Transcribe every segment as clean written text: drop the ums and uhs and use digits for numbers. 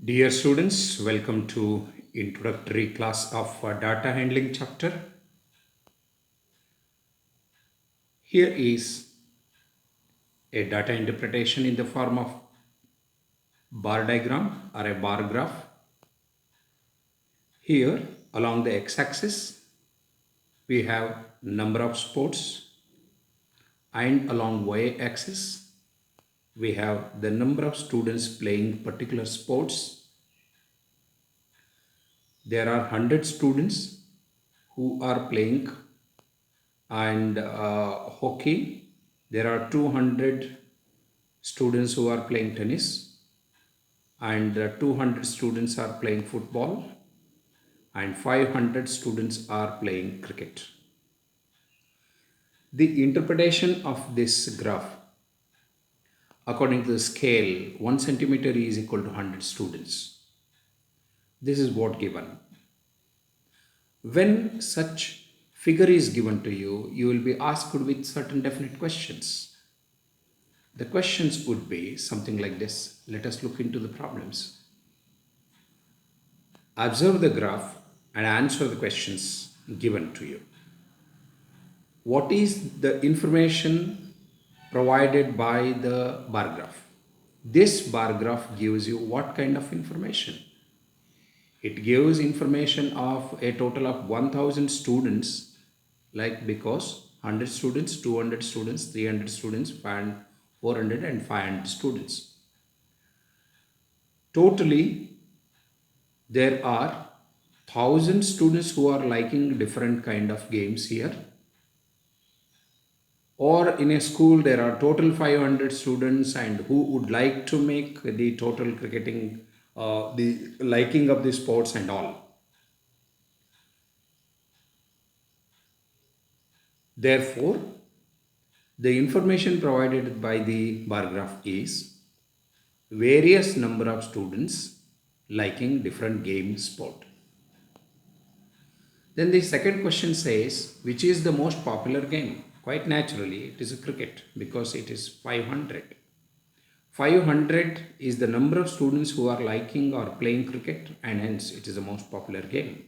Dear students, welcome to introductory class of data handling chapter. Here is a data interpretation in the form of bar diagram or a bar graph. Here along the x-axis we have number of sports, and along y-axis we have the number of students playing particular sports. There are 100 students who are playing and hockey. There are 200 students who are playing tennis, and 200 students are playing football, and 500 students are playing cricket. The interpretation of this graph according to the scale 1 centimeter is equal to 100 students. This is what given. When such figure is given to you, you will be asked with certain definite questions. The questions would be something like this. Let us look into the problems. Observe the graph and answer the questions given to you. What is the information provided by the bar graph? This bar graph gives you what kind of information? It gives information of a total of 1000 students, like because 100 students, 200 students, 300 students, 400 and 500 students. Totally, there are 1000 students who are liking different kind of games here, or in a school there are total 500 students and who would like to make the total cricketing, the liking of the sports and all. Therefore, the information provided by the bar graph is various number of students liking different game sport. Then the second question says, which is the most popular game? Quite naturally, it is a cricket because it is 500. 500 is the number of students who are liking or playing cricket, and hence it is the most popular game.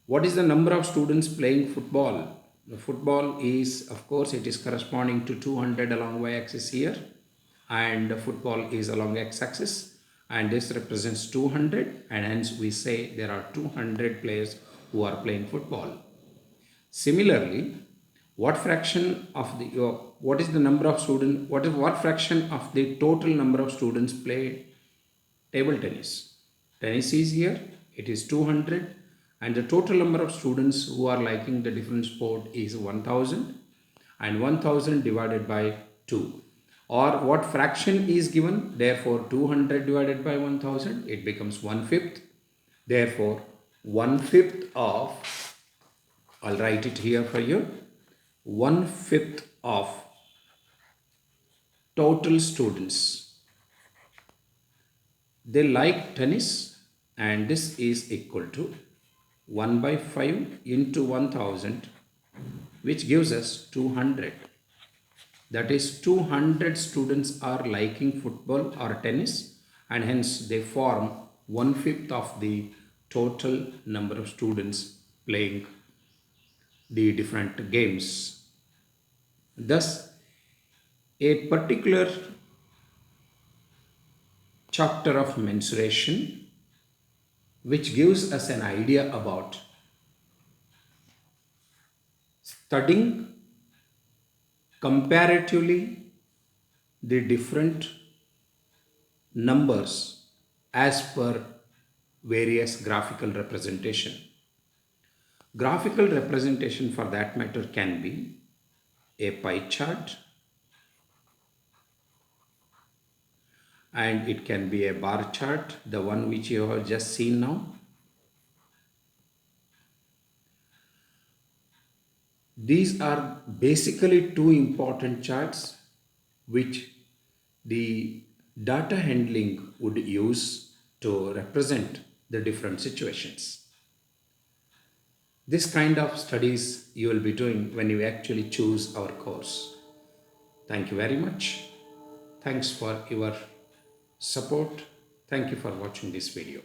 What is the number of students playing football? The football is, of course, it is corresponding to 200 along y-axis here, and the football is along x-axis, and this represents 200, and hence we say there are 200 players who are playing football. Similarly, what fraction of the what is the number of students? What fraction of the total number of students play table tennis? Tennis is here. It is 200, and the total number of students who are liking the different sport is 1000, and 1000 divided by 2. Or what fraction is given? Therefore, 200 divided by 1000, it becomes 1/5. Therefore, 1/5 of, I'll write it here for you, 1/5 of total students, they like tennis, and this is equal to 1 by 5 into 1000, which gives us 200. That is 200 students are liking football or tennis, and hence they form 1/5 of the total number of students playing the different games. Thus, a particular chapter of mensuration, which gives us an idea about studying comparatively the different numbers as per various graphical representation. Graphical representation for that matter can be a pie chart, and it can be a bar chart, the one which you have just seen now. These are basically two important charts which the data handling would use to represent the different situations. This kind of studies you will be doing when you actually choose our course. Thank you very much. Thanks for your support. Thank you for watching this video.